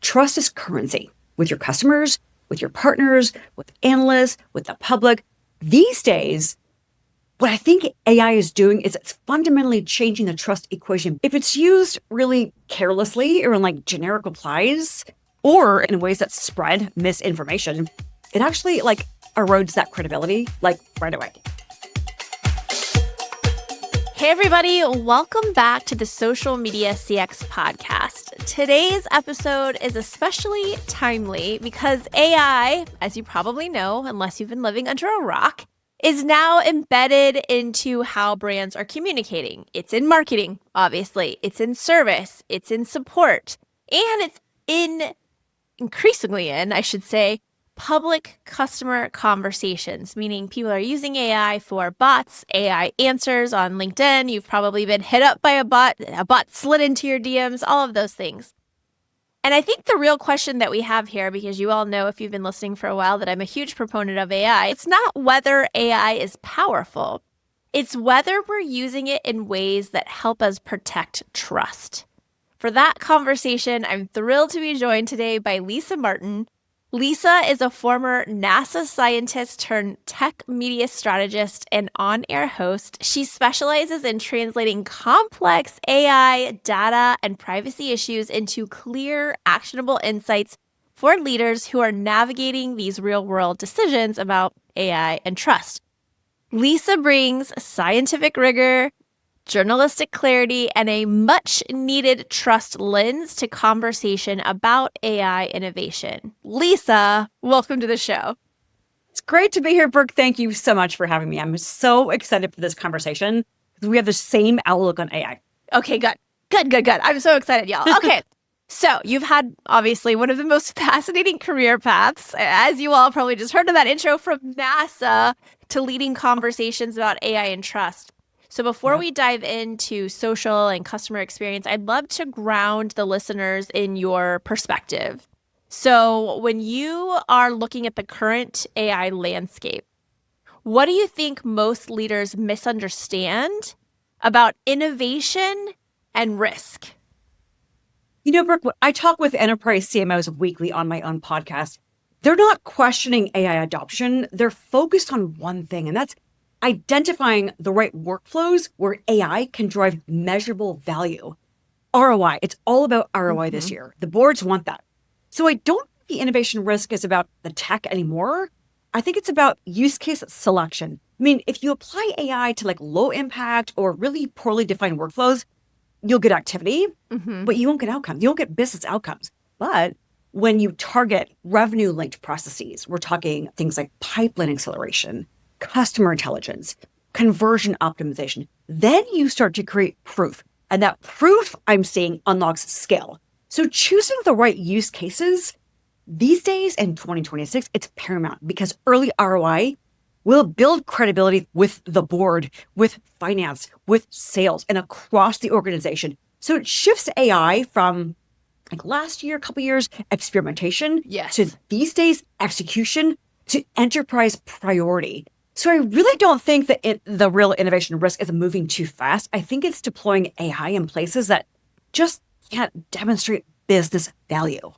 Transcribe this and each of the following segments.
trust is currency with your customers, with your partners, with analysts, with the public. These days, what I think AI is doing is it's fundamentally changing the trust equation. If it's used really carelessly or in like generic replies or in ways that spread misinformation, it actually like erodes that credibility like right away. Hey everybody, welcome back to the Social Media CX podcast. Today's episode is especially timely because AI, as you probably know, unless you've been living under a rock, is now embedded into how brands are communicating. It's in marketing, obviously. It's in service. It's in support. And it's increasingly in, I should say, public customer conversations, meaning people are using AI for bots, AI answers on LinkedIn. You've probably been hit up by a bot slid into your DMs, all of those things. And I think the real question that we have here, because you all know if you've been listening for a while that I'm a huge proponent of AI, it's not whether AI is powerful. It's whether we're using it in ways that help us protect trust. For that conversation, I'm thrilled to be joined today by Lisa Martin. Lisa is a former NASA scientist turned tech media strategist and on-air host. She specializes in translating complex AI, data, and privacy issues into clear, actionable insights for leaders who are navigating these real-world decisions about AI and trust. Lisa brings scientific rigor, journalistic clarity, and a much-needed trust lens to conversation about AI innovation. Lisa, welcome to the show. It's great to be here, Brooke. Thank you so much for having me. I'm so excited for this conversation because we have the same outlook on AI. Okay, good. I'm so excited, y'all. Okay, so you've had, obviously, one of the most fascinating career paths, as you all probably just heard in that intro, from NASA to leading conversations about AI and trust. So before we dive into social and customer experience, I'd love to ground the listeners in your perspective. So when you are looking at the current AI landscape, what do you think most leaders misunderstand about innovation and risk? You know, Brooke, I talk with enterprise CMOs weekly on my own podcast. They're not questioning AI adoption. They're focused on one thing, and that's identifying the right workflows where AI can drive measurable value. ROI, it's all about ROI this year. The boards want that. So I don't think the innovation risk is about the tech anymore. I think it's about use case selection. I mean, if you apply AI to like low impact or really poorly defined workflows, you'll get activity, but you won't get outcomes. You won't get business outcomes. But when you target revenue linked processes, we're talking things like pipeline acceleration, customer intelligence, conversion optimization, then you start to create proof. And that proof, I'm seeing, unlocks scale. So choosing the right use cases these days in 2026, it's paramount because early ROI will build credibility with the board, with finance, with sales, and across the organization. So it shifts AI from like last year, a couple years, experimentation, to these days, execution, to enterprise priority. So I really don't think that the real innovation risk is moving too fast. I think it's deploying AI in places that just can't demonstrate business value.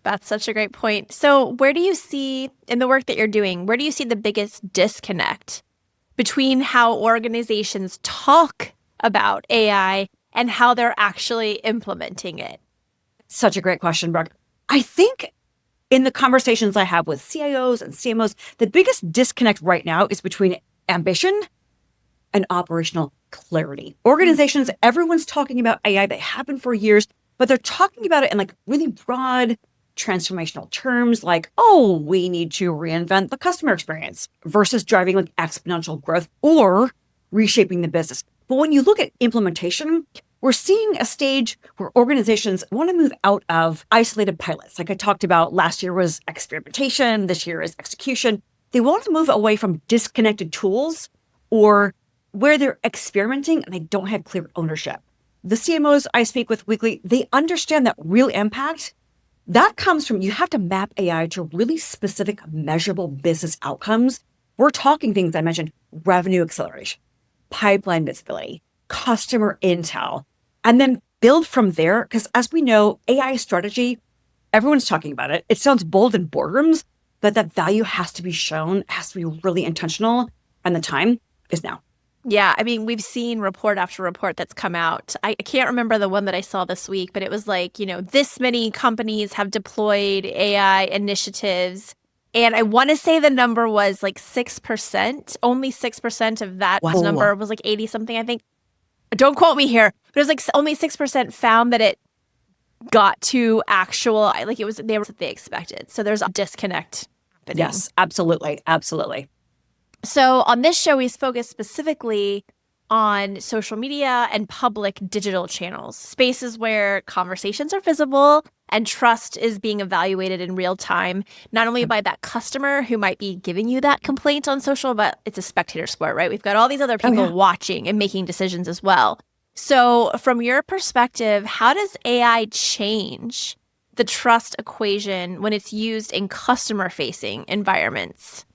That's such a great point. So where do you see, in the work that you're doing, where do you see the biggest disconnect between how organizations talk about AI and how they're actually implementing it? Such a great question, Brooke. I think in the conversations I have with CIOs and CMOs, the biggest disconnect right now is between ambition and operational clarity. Organizations, everyone's talking about AI. They have been for years, but they're talking about it in like really broad transformational terms like, oh, we need to reinvent the customer experience versus driving like exponential growth or reshaping the business. But when you look at implementation, we're seeing a stage where organizations want to move out of isolated pilots. Like I talked about, last year was experimentation, this year is execution. They want to move away from disconnected tools or where they're experimenting and they don't have clear ownership. The CMOs I speak with weekly, they understand that real impact, that comes from you have to map AI to really specific measurable business outcomes. We're talking things I mentioned, revenue acceleration, pipeline visibility, customer intel, and then build from there. Because as we know, AI strategy Everyone's talking about it. It sounds bold in boardrooms, but that value has to be shown, has to be really intentional. And the time is now. Yeah, I mean, we've seen report after report that's come out. I can't remember the one that I saw this week, but it was like, this many companies have deployed AI initiatives. And I want to say the number was like 6%. Only 6% of that number was like 80 something, I think. Don't quote me here, but it was like only 6% found that it got to actual, like they were what they expected. So there's a disconnect happening. Yes, absolutely. Absolutely. So on this show, we focus specifically on social media and public digital channels, spaces where conversations are visible and trust is being evaluated in real time, not only by that customer who might be giving you that complaint on social, but it's a spectator sport, right? We've got all these other people watching and making decisions as well. So from your perspective, how does AI change the trust equation when it's used in customer-facing environments?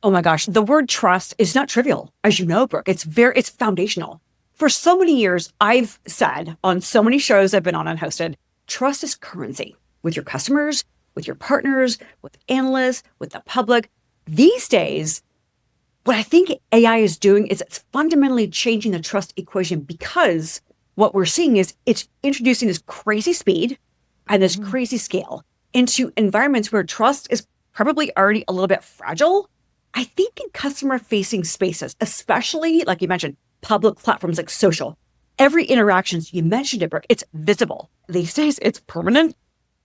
Oh my gosh, the word trust is not trivial, as you know, Brooke. It's foundational. For so many years, I've said on so many shows I've been on and hosted, trust is currency with your customers, with your partners, with analysts, with the public. These days, what I think AI is doing is it's fundamentally changing the trust equation, because what we're seeing is it's introducing this crazy speed and this crazy scale into environments where trust is probably already a little bit fragile. I think in customer-facing spaces, especially, like you mentioned, public platforms like social, every interaction, you mentioned it, Brooke, it's visible. These days, it's permanent,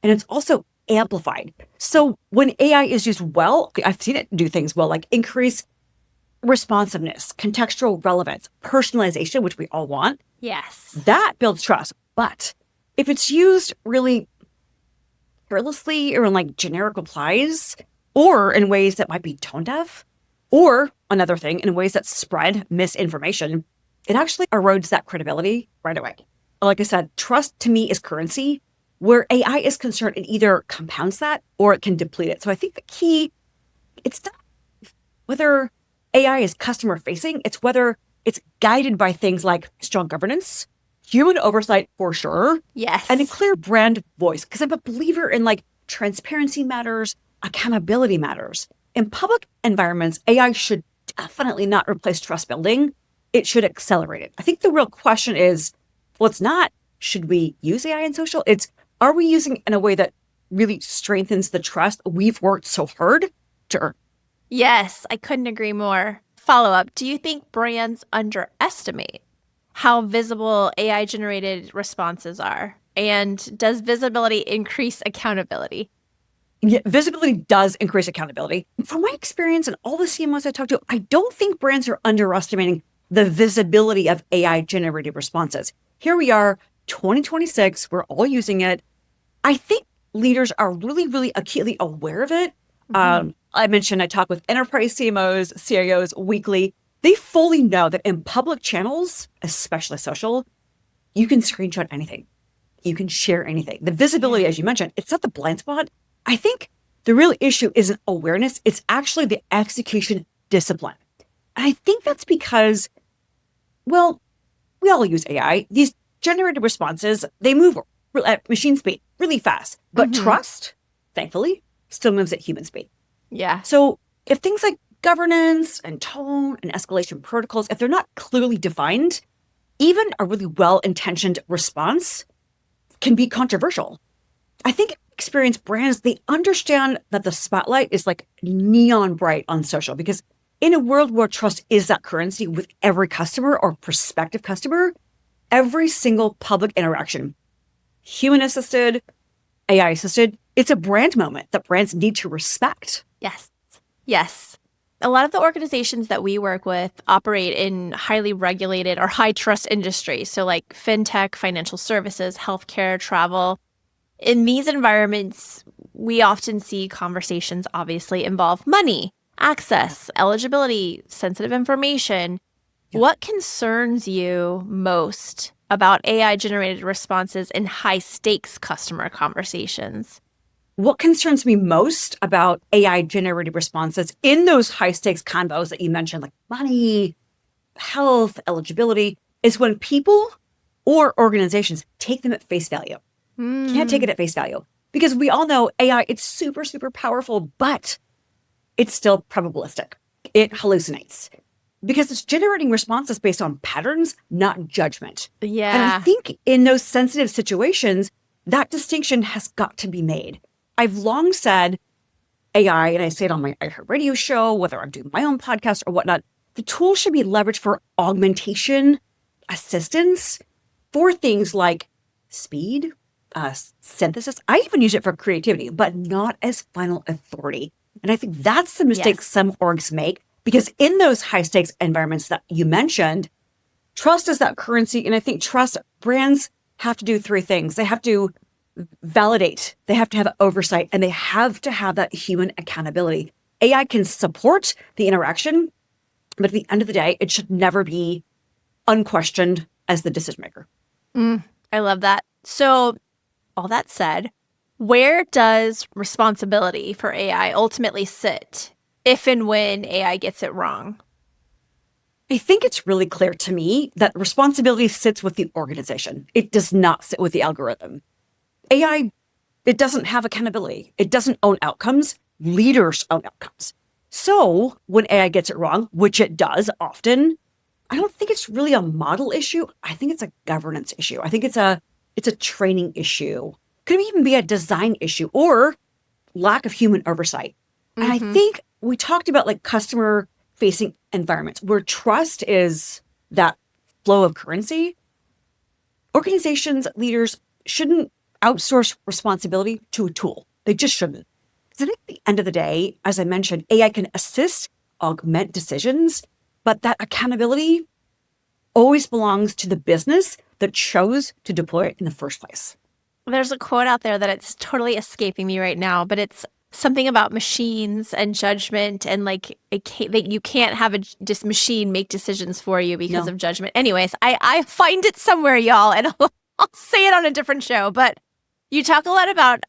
and it's also amplified. So when AI is used well, I've seen it do things well, like increase responsiveness, contextual relevance, personalization, which we all want. Yes. That builds trust. But if it's used really carelessly or in like generic replies, or in ways that might be tone deaf, or another thing, in ways that spread misinformation, it actually erodes that credibility right away. Like I said, trust to me is currency. Where AI is concerned, it either compounds that or it can deplete it. So I think the key, it's not whether AI is customer facing, it's whether it's guided by things like strong governance, human oversight for sure. Yes. And a clear brand voice. Because I'm a believer in like transparency matters, accountability matters. In public environments, AI should definitely not replace trust building. It should accelerate it. I think the real question is, well, it's not, should we use AI in social? It's, are we using it in a way that really strengthens the trust we've worked so hard to earn? Yes, I couldn't agree more. Follow up, do you think brands underestimate how visible AI-generated responses are? And does visibility increase accountability? Yeah, visibility does increase accountability. From my experience and all the CMOs I talked to, I don't think brands are underestimating the visibility of AI-generated responses. Here we are, 2026, we're all using it. I think leaders are really, really acutely aware of it. I mentioned I talk with enterprise CMOs, CIOs weekly. They fully know that in public channels, especially social, you can screenshot anything. You can share anything. The visibility, as you mentioned, it's not the blind spot. I think the real issue isn't awareness. It's actually the execution discipline. And I think that's because, well, we all use AI. These generated responses, they move at machine speed really fast. But trust, thankfully, still moves at human speed. Yeah. So if things like governance and tone and escalation protocols, if they're not clearly defined, even a really well-intentioned response can be controversial. I think experienced brands, they understand that the spotlight is like neon bright on social, because in a world where trust is that currency with every customer or prospective customer, every single public interaction, human assisted, AI assisted, it's a brand moment that brands need to respect. Yes. Yes. A lot of the organizations that we work with operate in highly regulated or high trust industries. So like FinTech, financial services, healthcare, travel. In these environments, we often see conversations obviously involve money, access, eligibility, sensitive information. Yeah. What concerns you most about AI-generated responses in high-stakes customer conversations? What concerns me most about AI-generated responses in those high-stakes convos that you mentioned, like money, health, eligibility, is when people or organizations take them at face value. Can't take it at face value. Because we all know AI, it's super, super powerful, but it's still probabilistic. It hallucinates because it's generating responses based on patterns, not judgment. Yeah. And I think in those sensitive situations, that distinction has got to be made. I've long said AI, and I say it on my radio show, whether I'm doing my own podcast or whatnot, the tool should be leveraged for augmentation, assistance, for things like speed, synthesis. I even use it for creativity, but not as final authority. And I think that's the mistake some orgs make, because in those high stakes environments that you mentioned, trust is that currency. And I think brands have to do three things. They have to validate, they have to have oversight, and they have to have that human accountability. AI can support the interaction, but at the end of the day, it should never be unquestioned as the decision maker. I love that. So all that said, where does responsibility for AI ultimately sit if and when AI gets it wrong? I think it's really clear to me that responsibility sits with the organization. It does not sit with the algorithm. AI, it doesn't have accountability. It doesn't own outcomes. Leaders own outcomes. So when AI gets it wrong, which it does often, I don't think it's really a model issue. I think it's a governance issue. I think it's a training issue. Could even be a design issue or lack of human oversight. And I think we talked about like customer facing environments where trust is that flow of currency. Organizations, leaders shouldn't outsource responsibility to a tool. They just shouldn't. Because at the end of the day, as I mentioned, AI can assist, augment decisions, but that accountability always belongs to the business that chose to deploy it in the first place. There's a quote out there that it's totally escaping me right now, but it's something about machines and judgment, and like you can't have just machine make decisions for you because of judgment. Anyways, I find it somewhere, y'all, and I'll say it on a different show. But you talk a lot about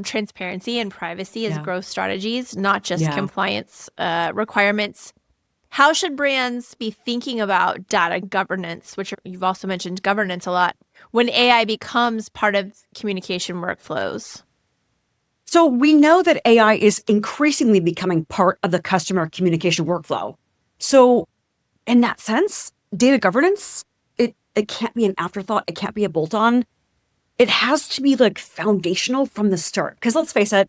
transparency and privacy as growth strategies, not just compliance requirements. How should brands be thinking about data governance, which you've also mentioned governance a lot, when AI becomes part of communication workflows? So we know that AI is increasingly becoming part of the customer communication workflow. So in that sense, data governance, it can't be an afterthought. It can't be a bolt-on. It has to be like foundational from the start. Because let's face it,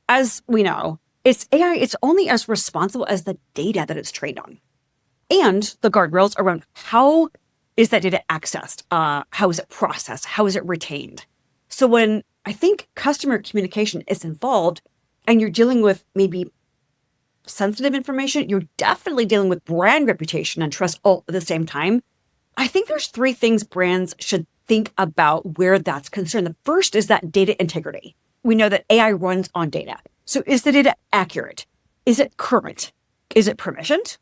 as we know, it's AI, it's only as responsible as the data that it's trained on. And the guardrails around how is that data accessed? How is it processed? How is it retained? So when I think customer communication is involved and you're dealing with maybe sensitive information, you're definitely dealing with brand reputation and trust all at the same time. I think there's three things brands should think about where that's concerned. The first is that data integrity. We know that AI runs on data. So is the data accurate? Is it current? Is it permissioned?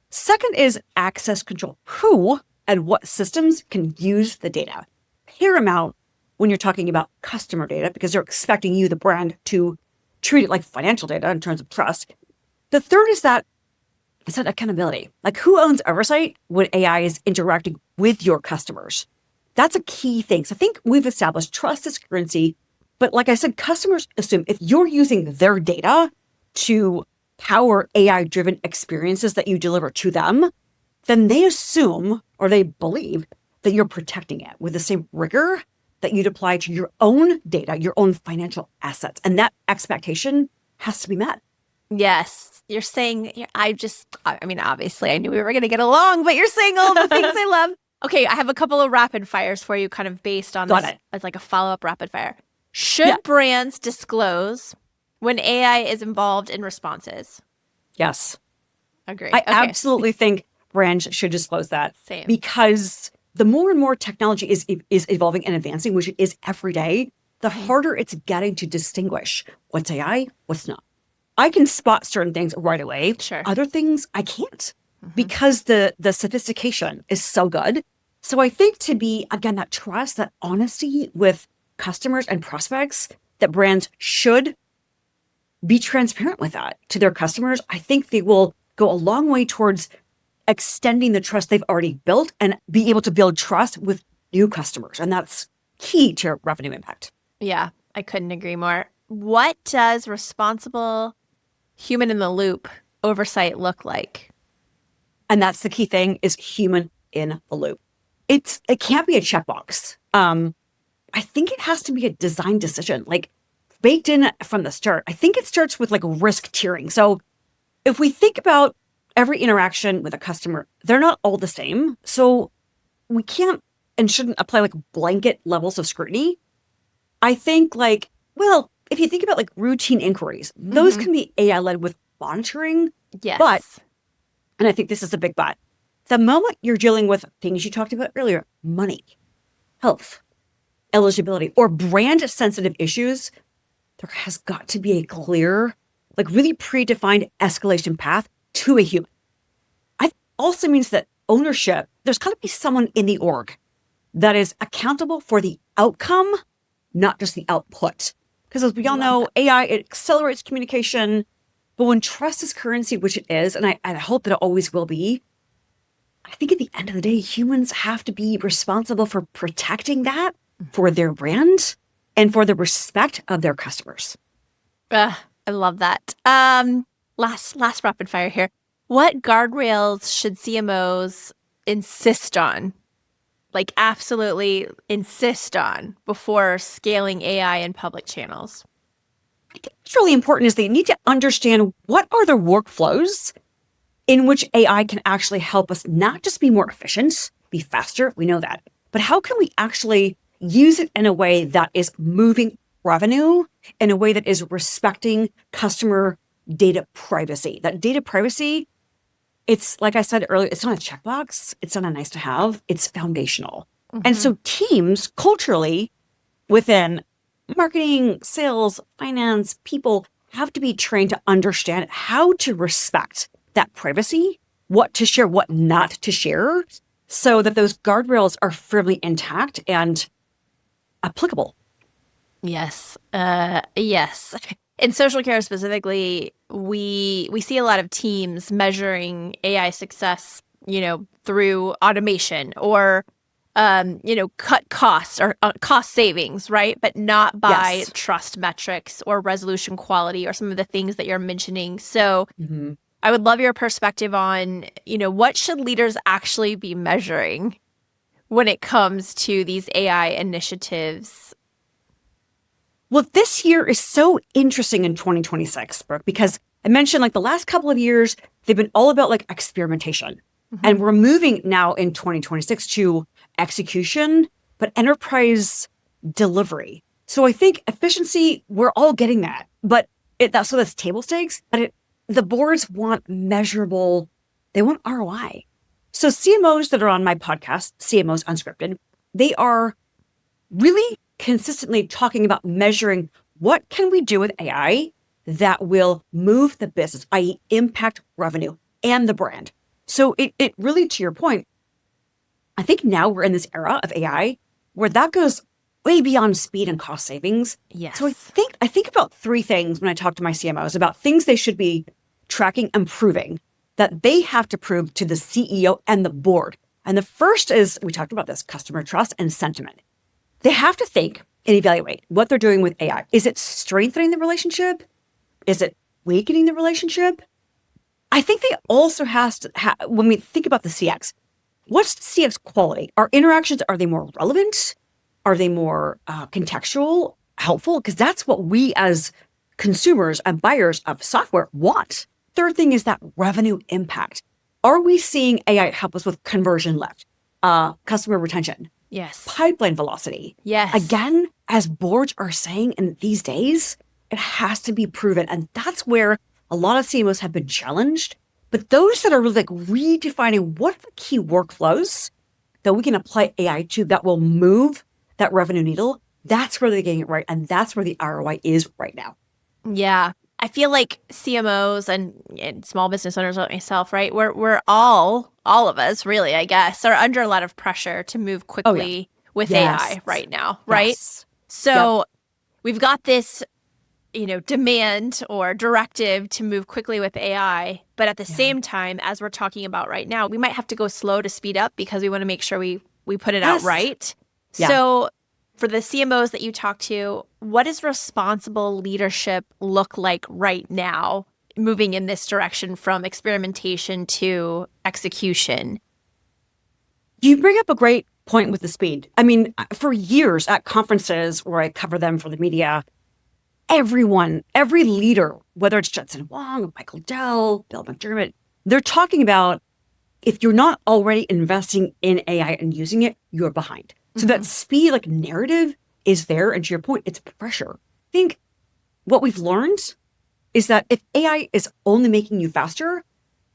Second is access control. Who and what systems can use the data? Paramount when you're talking about customer data, because they're expecting you, the brand, to treat it like financial data in terms of trust. The third is that accountability. Like who owns oversight when AI is interacting with your customers? That's a key thing. So I think we've established trust is currency. But like I said, customers assume if you're using their data to power AI-driven experiences that you deliver to them, then they assume or they believe that you're protecting it with the same rigor that you'd apply to your own data, your own financial assets. And that expectation has to be met. Yes. You're saying, I mean, obviously I knew we were going to get along, but you're saying all the things I love. Okay, I have a couple of rapid fires for you kind of based on this as like a follow-up rapid fire. Should brands disclose when AI is involved in responses? Yes. Agree. I absolutely think brands should disclose that. Same. Because the more and more technology is evolving and advancing, which it is every day, the harder it's getting to distinguish what's AI, what's not. I can spot certain things right away. Sure. Other things I can't because the sophistication is so good. So I think to be, again, that trust, that honesty with customers and prospects, that brands should be transparent with that to their customers. I think they will go a long way towards extending the trust they've already built and be able to build trust with new customers. And that's key to revenue impact. Yeah, I couldn't agree more. What does responsible human in the loop oversight look like? And that's the key thing, is human in the loop. It can't be a checkbox. I think it has to be a design decision, like baked in from the start. I think it starts with like risk tiering. So if we think about every interaction with a customer, they're not all the same. So we can't and shouldn't apply like blanket levels of scrutiny. I think if you think about like routine inquiries, those can be AI led with monitoring. But, Yes. and I think this is a big but, the moment you're dealing with things you talked about earlier, money, health, eligibility, or brand sensitive issues, there has got to be a clear, like really predefined escalation path to a human. I also means that ownership, there's got to be someone in the org that is accountable for the outcome, not just the output. Because as we all know, AI, it accelerates communication, but when trust is currency, which it is, and I hope that it always will be, I think at the end of the day, humans have to be responsible for protecting that for their brand and for the respect of their customers. I love that. Last rapid fire here. What guardrails should CMOs insist on? Like absolutely insist on before scaling AI in public channels? I think what's really important is they need to understand what are the workflows in which AI can actually help us not just be more efficient, be faster, we know that, but how can we actually use it in a way that is moving revenue, in a way that is respecting customer data privacy. That data privacy, it's like I said earlier, it's not a checkbox, it's not a nice to have, it's foundational. And so teams culturally within marketing, sales, finance, people have to be trained to understand how to respect that privacy, what to share, what not to share, so that those guardrails are firmly intact and applicable. Yes. Yes. In social care specifically, we see a lot of teams measuring AI success, through automation or cut costs or cost savings, right? But not by trust metrics or resolution quality or some of the things that you're mentioning. So I would love your perspective on, what should leaders actually be measuring when it comes to these AI initiatives? Well, this year is so interesting in 2026, Brooke, because I mentioned like the last couple of years, they've been all about like experimentation. And we're moving now in 2026 to execution, but enterprise delivery. So I think efficiency, we're all getting that, but that's table stakes, but the boards want measurable, they want ROI. So CMOs that are on my podcast, CMOs Unscripted, they are really consistently talking about measuring what can we do with AI that will move the business, i.e. impact revenue and the brand. So it really, to your point, I think now we're in this era of AI where that goes way beyond speed and cost savings. Yes. So I think about three things when I talk to my CMOs about things they should be tracking and proving that they have to prove to the CEO and the board. And the first is, we talked about this, customer trust and sentiment. They have to think and evaluate what they're doing with AI. Is it strengthening the relationship? Is it weakening the relationship? I think they also has to, when we think about the CX, what's the CX quality? Our interactions, are they more relevant? Are they more contextual, helpful? Because that's what we as consumers and buyers of software want. Third thing is that revenue impact. Are we seeing AI help us with conversion lift, customer retention? Yes. Pipeline velocity. Yes. Again, as boards are saying in these days, it has to be proven. And that's where a lot of CMOs have been challenged. But those that are really like redefining what are the key workflows that we can apply AI to that will move that revenue needle, that's where they're getting it right. And that's where the ROI is right now. Yeah. I feel like CMOs and small business owners like myself, right? We're all of us really, I guess, are under a lot of pressure to move quickly with AI right now, right? Yes. So we've got this, demand or directive to move quickly with AI, but at the same time, as we're talking about right now, we might have to go slow to speed up because we want to make sure we put it out right. Yeah. So for the CMOs that you talk to, what does responsible leadership look like right now, moving in this direction from experimentation to execution? You bring up a great point with the speed. I mean, for years at conferences where I cover them for the media, everyone, every leader, whether it's Judson Wong, Michael Dell, Bill McDermott, they're talking about if you're not already investing in AI and using it, you're behind. So that speed, like narrative is there. And to your point, it's pressure. I think what we've learned is that if AI is only making you faster,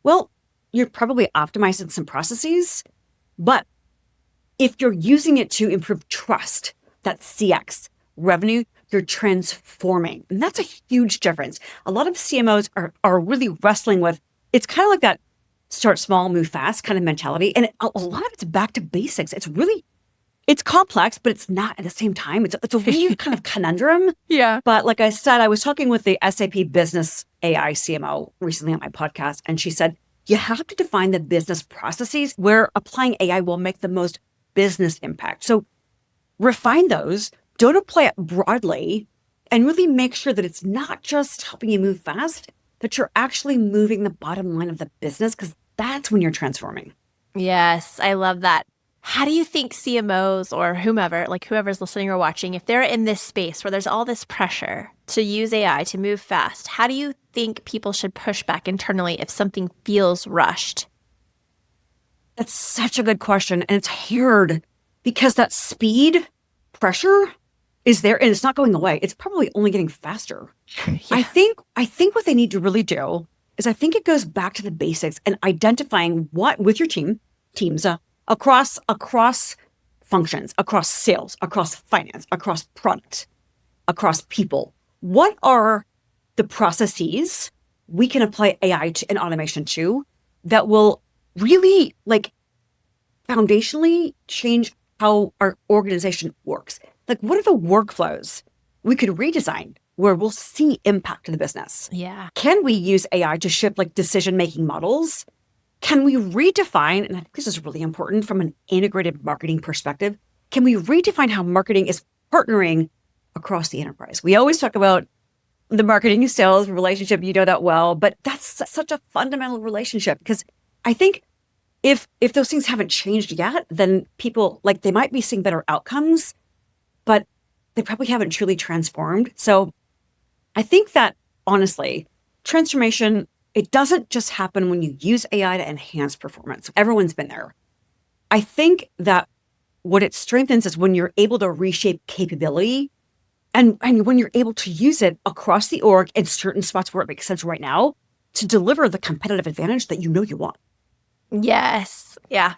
well, you're probably optimizing some processes. But if you're using it to improve trust, that's CX, revenue, you're transforming. And that's a huge difference. A lot of CMOs are really wrestling with, it's kind of like that start small, move fast kind of mentality. And a lot of it's back to basics. It's complex, but it's not at the same time. It's a weird kind of conundrum. Yeah. But like I said, I was talking with the SAP Business AI CMO recently on my podcast, and she said, you have to define the business processes where applying AI will make the most business impact. So refine those, don't apply it broadly, and really make sure that it's not just helping you move fast, that you're actually moving the bottom line of the business, because that's when you're transforming. Yes, I love that. How do you think CMOs or whomever, like whoever's listening or watching, if they're in this space where there's all this pressure to use AI to move fast, how do you think people should push back internally if something feels rushed? That's such a good question. And it's hard because that speed pressure is there and it's not going away. It's probably only getting faster. Yeah. I think what they need to really do is I think it goes back to the basics and identifying what with your teams across functions, across sales, across finance, across product, across people. What are the processes we can apply AI to and automation to that will really like foundationally change how our organization works? Like, what are the workflows we could redesign where we'll see impact to the business? Yeah. Can we use AI to shift like decision-making models? Can we redefine, and I think this is really important from an integrated marketing perspective, can we redefine how marketing is partnering across the enterprise? We always talk about the marketing sales relationship, you know that well, but that's such a fundamental relationship because I think if those things haven't changed yet, then people, like they might be seeing better outcomes, but they probably haven't truly transformed. So I think that honestly, transformation, it doesn't just happen when you use AI to enhance performance. Everyone's been there. I think that what it strengthens is when you're able to reshape capability and when you're able to use it across the org in certain spots where it makes sense right now to deliver the competitive advantage that you know you want. Yes. Yeah.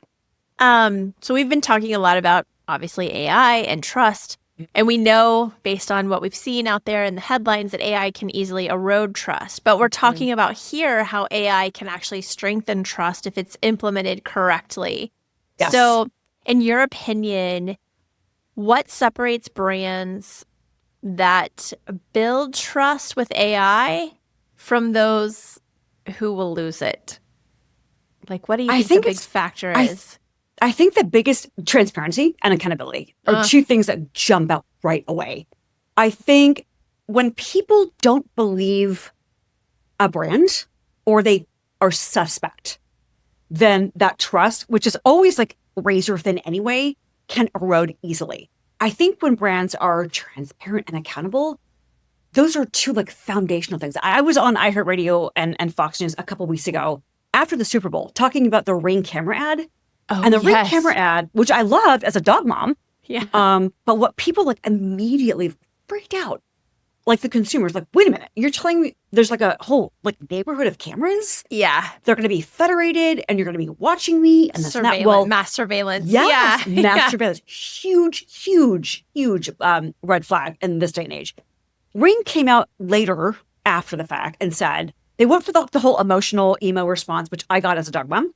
So we've been talking a lot about obviously AI and trust. And we know based on what we've seen out there in the headlines that AI can easily erode trust. But we're talking about here how AI can actually strengthen trust if it's implemented correctly. Yes. So in your opinion, what separates brands that build trust with AI from those who will lose it? Like, what do you think the big factor is? I think the biggest transparency and accountability are two things that jump out right away. I think when people don't believe a brand or they are suspect, then that trust, which is always like razor thin anyway, can erode easily. I think when brands are transparent and accountable, those are two like foundational things. I was on iHeartRadio and Fox News a couple weeks ago after the Super Bowl talking about the Ring camera ad. Oh, and the Ring camera ad, which I loved as a dog mom. Yeah. But what people like immediately freaked out, like the consumers, like, wait a minute, you're telling me there's like a whole like neighborhood of cameras? Yeah. They're going to be federated and you're going to be watching me. And that's not, well, mass surveillance. yes, Yeah. mass surveillance. Huge red flag in this day and age. Ring came out later after the fact and said, they went for the whole emotional emo response, which I got as a dog mom.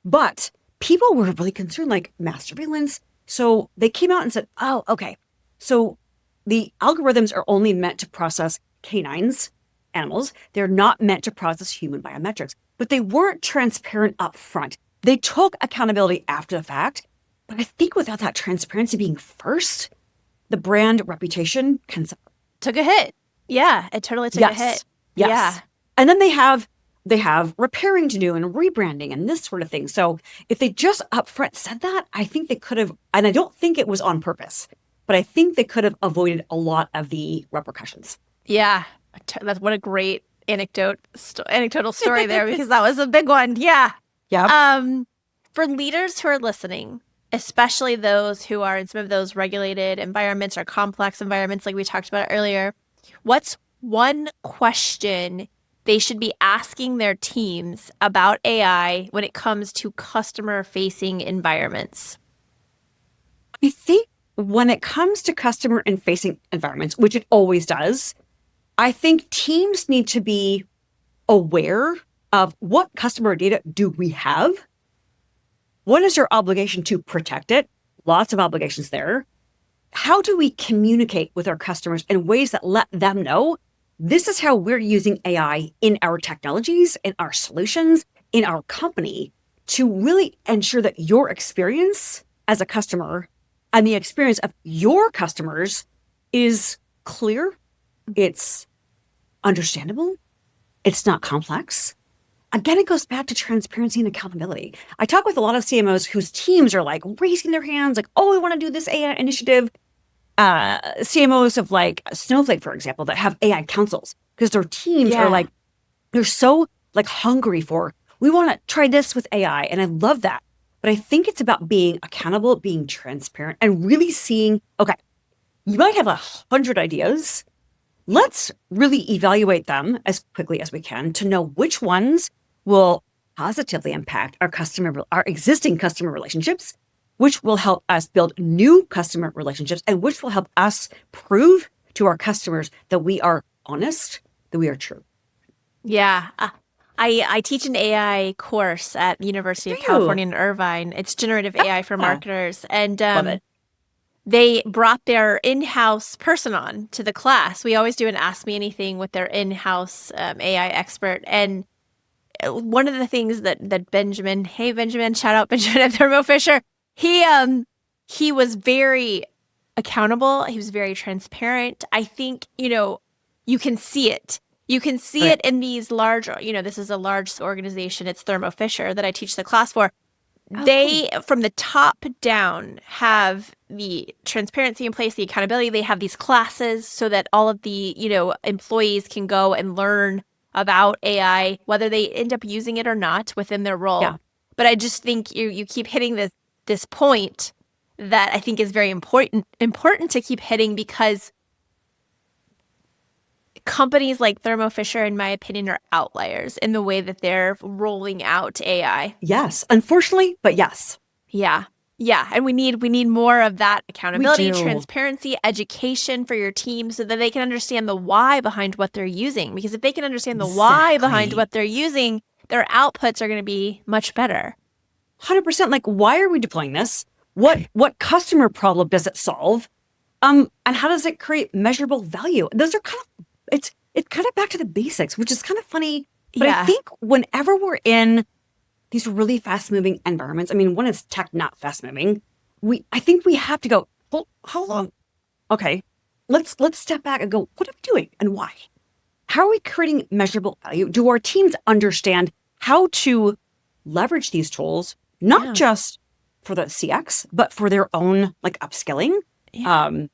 But people were really concerned, like mass surveillance. So they came out and said, oh, okay. So the algorithms are only meant to process canines, animals. They're not meant to process human biometrics. But they weren't transparent up front. They took accountability after the fact. But I think without that transparency being first, the brand reputation can suffer. Took a hit. Yeah, it totally took a hit. Yes. Yeah. And then they have repairing to do and rebranding and this sort of thing. So if they just upfront said that, I think they could have, and I don't think it was on purpose, but I think they could have avoided a lot of the repercussions. Yeah. That's what a great anecdotal story there, because that was a big one. Yeah. Yeah. For leaders who are listening, especially those who are in some of those regulated environments or complex environments like we talked about earlier, what's one question they should be asking their teams about AI when it comes to customer-facing environments? I think when it comes to customer and facing environments, which it always does, I think teams need to be aware of what customer data do we have? What is your obligation to protect it? Lots of obligations there. How do we communicate with our customers in ways that let them know this is how we're using AI in our technologies, in our solutions, in our company to really ensure that your experience as a customer and the experience of your customers is clear, it's understandable, it's not complex. Again, it goes back to transparency and accountability. I talk with a lot of CMOs whose teams are like raising their hands, like, oh, we want to do this AI initiative. CMOs of like Snowflake, for example, that have AI councils because their teams are like, they're so like hungry for, we want to try this with AI. And I love that. But I think it's about being accountable, being transparent, and really seeing, okay, you might have 100 ideas. Let's really evaluate them as quickly as we can to know which ones will positively impact our existing customer relationships, which will help us build new customer relationships, and which will help us prove to our customers that we are honest, that we are true. Yeah. I teach an AI course at the University of California in Irvine. It's generative AI for marketers. And Love it. they brought their in-house person on to the class. We always do an Ask Me Anything with their in-house AI expert. And one of the things that Benjamin, hey Benjamin, shout out Benjamin at Thermo Fisher, he was very accountable. He was very transparent. I think, you can see it. You can see it in these large, this is a large organization. It's Thermo Fisher that I teach the class for. They, from the top down, have the transparency in place, the accountability. They have these classes so that all of the, employees can go and learn about AI, whether they end up using it or not within their role. Yeah. But I just think you keep hitting this point that I think is very important to keep hitting, because companies like Thermo Fisher, in my opinion, are outliers in the way that they're rolling out AI. Yes, unfortunately, but yes. Yeah. Yeah. And we need more of that accountability, transparency, education for your team so that they can understand the why behind what they're using. Because if they can understand the why behind what they're using, their outputs are going to be much better. 100%. Like, why are we deploying this? What customer problem does it solve? And how does it create measurable value? Those are it's kind of back to the basics, which is kind of funny. But I think whenever we're in these really fast-moving environments, I mean, when it's tech not fast-moving, I think we have to go, well, how long? Okay, let's step back and go, what are we doing and why? How are we creating measurable value? Do our teams understand how to leverage these tools, not just for the CX, but for their own like upskilling? Yeah.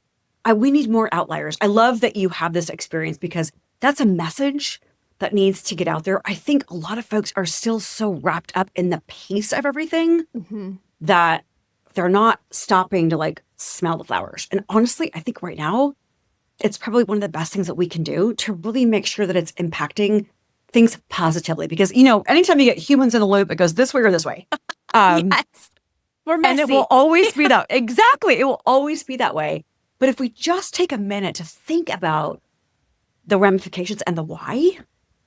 We need more outliers. I love that you have this experience because that's a message that needs to get out there. I think a lot of folks are still so wrapped up in the pace of everything that they're not stopping to like smell the flowers. And honestly, I think right now, it's probably one of the best things that we can do to really make sure that it's impacting things positively. Because, anytime you get humans in the loop, it goes this way or this way. Yes. We're messy. And it will always be that. Exactly. It will always be that way. But if we just take a minute to think about the ramifications and the why,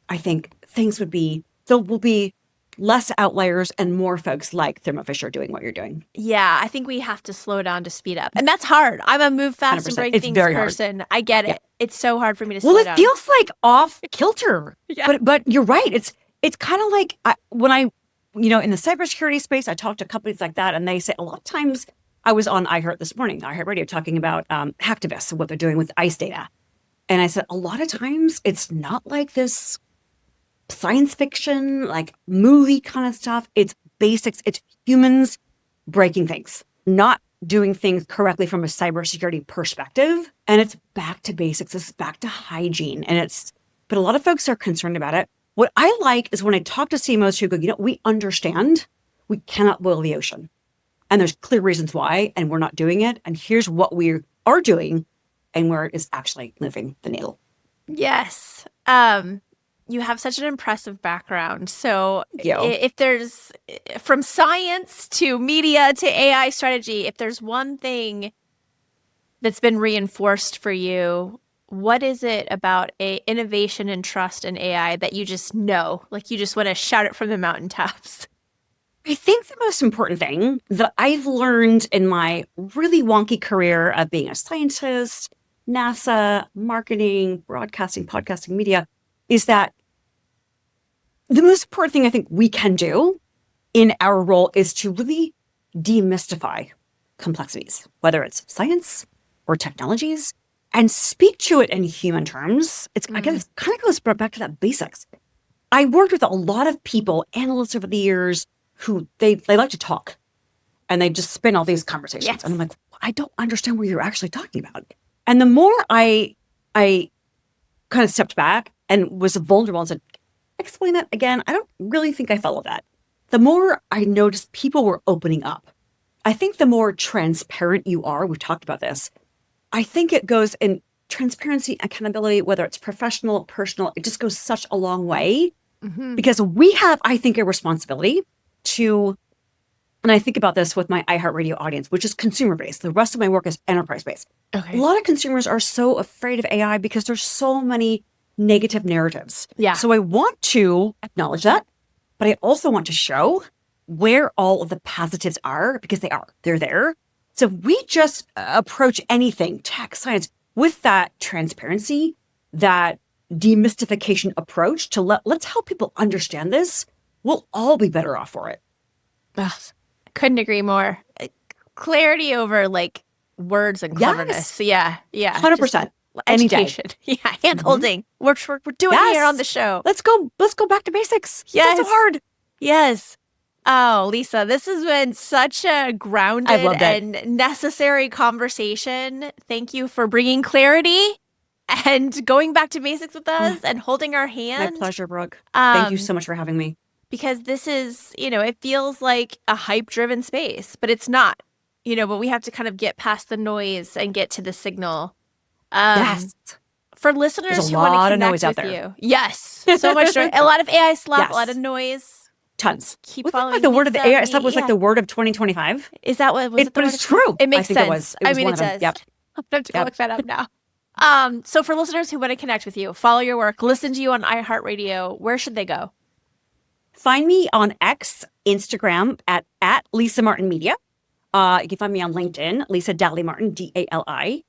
I think there will be less outliers and more folks like Thermo Fisher doing what you're doing. Yeah, I think we have to slow down to speed up. And that's hard. I'm a move fast 100%. and break It's things very person. I get it. It's so hard for me to slow down. Well, it feels like off kilter. But you're right. It's kind of like when I in the cybersecurity space, I talk to companies like that and they say a lot of times I was on iHeart this morning, iHeartRadio, talking about hacktivists and what they're doing with ICE data. And I said, a lot of times it's not like this science fiction, like movie kind of stuff. It's basics. It's humans breaking things, not doing things correctly from a cybersecurity perspective. And it's back to basics. It's back to hygiene. But a lot of folks are concerned about it. What I like is when I talk to CMOs who go, we understand we cannot boil the ocean. And there's clear reasons why, and we're not doing it. And here's what we are doing and where it is actually moving the needle. Yes. You have such an impressive background. So if there's, from science to media to AI strategy, if there's one thing that's been reinforced for you, what is it about innovation and trust in AI that you just know, like you just want to shout it from the mountaintops? I think the most important thing that I've learned in my really wonky career of being a scientist, NASA, marketing, broadcasting, podcasting, media, is that the most important thing I think we can do in our role is to really demystify complexities, whether it's science or technologies, and speak to it in human terms. Again, it kind of goes back to that basics. I worked with a lot of people, analysts over the years, who they like to talk and they just spin all these conversations. Yes. And I'm like, I don't understand what you're actually talking about. And the more I kind of stepped back and was vulnerable and said, explain that again. I don't really think I follow that. The more I noticed people were opening up. I think the more transparent you are, we've talked about this, I think it goes in transparency, accountability, whether it's professional, personal, it just goes such a long way because we have, I think, a responsibility to, and I think about this with my iHeartRadio audience, which is consumer-based. The rest of my work is enterprise-based. Okay. A lot of consumers are so afraid of AI because there's so many negative narratives. Yeah. So I want to acknowledge that, but I also want to show where all of the positives are because they're there. So if we just approach anything, tech, science, with that transparency, that demystification approach to let's help people understand this, we'll all be better off for it. Ugh, couldn't agree more. Clarity over like words and cleverness. Yeah. 100%. Education. Yeah, hand-holding. We're doing it here on the show. Let's go back to basics. Yes. It's so hard. Yes. Oh, Lisa, this has been such a grounded and necessary conversation. Thank you for bringing clarity and going back to basics with us and holding our hand. My pleasure, Brooke. Thank you so much for having me. Because this is, it feels like a hype-driven space, but it's not, but we have to kind of get past the noise and get to the signal. Yes. For listeners There's a who want lot to of connect noise out with there. you. Yes. So much noise. A lot of AI slap, a lot of noise. Tons. Keep following like the word of the AI stuff was like the word of 2025. Is that what was it? But it's true. It makes sense. It was I mean, one it of them. does. Yep. I'm going to look that up now. So for listeners who want to connect with you, follow your work, listen to you on iHeartRadio, where should they go? Find me on X, Instagram at Lisa Martin Media. You can find me on LinkedIn, Lisa Dally Martin, DALI.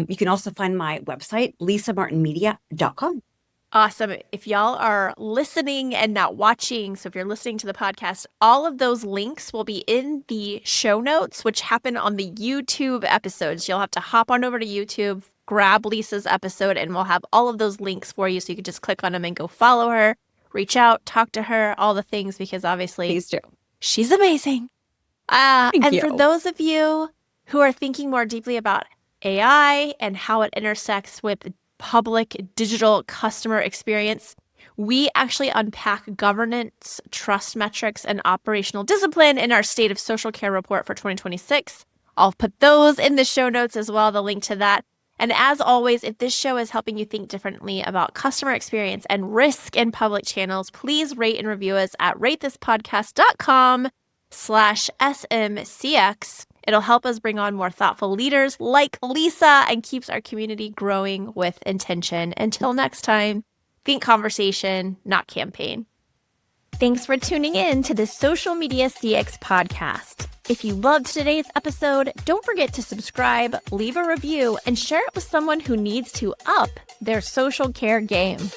You can also find my website, lisamartinmedia.com. Awesome. If y'all are listening and not watching, so if you're listening to the podcast, all of those links will be in the show notes, which happen on the YouTube episodes. You'll have to hop on over to YouTube, grab Lisa's episode, and we'll have all of those links for you. So you can just click on them and go follow her, reach out, talk to her, all the things, because obviously Please do. She's amazing. Thank you. For those of you who are thinking more deeply about AI and how it intersects with public digital customer experience, we actually unpack governance, trust metrics, and operational discipline in our State of Social Care report for 2026. I'll put those in the show notes as well, the link to that. And as always, if this show is helping you think differently about customer experience and risk in public channels, please rate and review us at ratethispodcast.com/SMCX. It'll help us bring on more thoughtful leaders like Lisa and keeps our community growing with intention. Until next time, think conversation, not campaign. Thanks for tuning in to the Social Media CX podcast. If you loved today's episode, don't forget to subscribe, leave a review, and share it with someone who needs to up their social care game.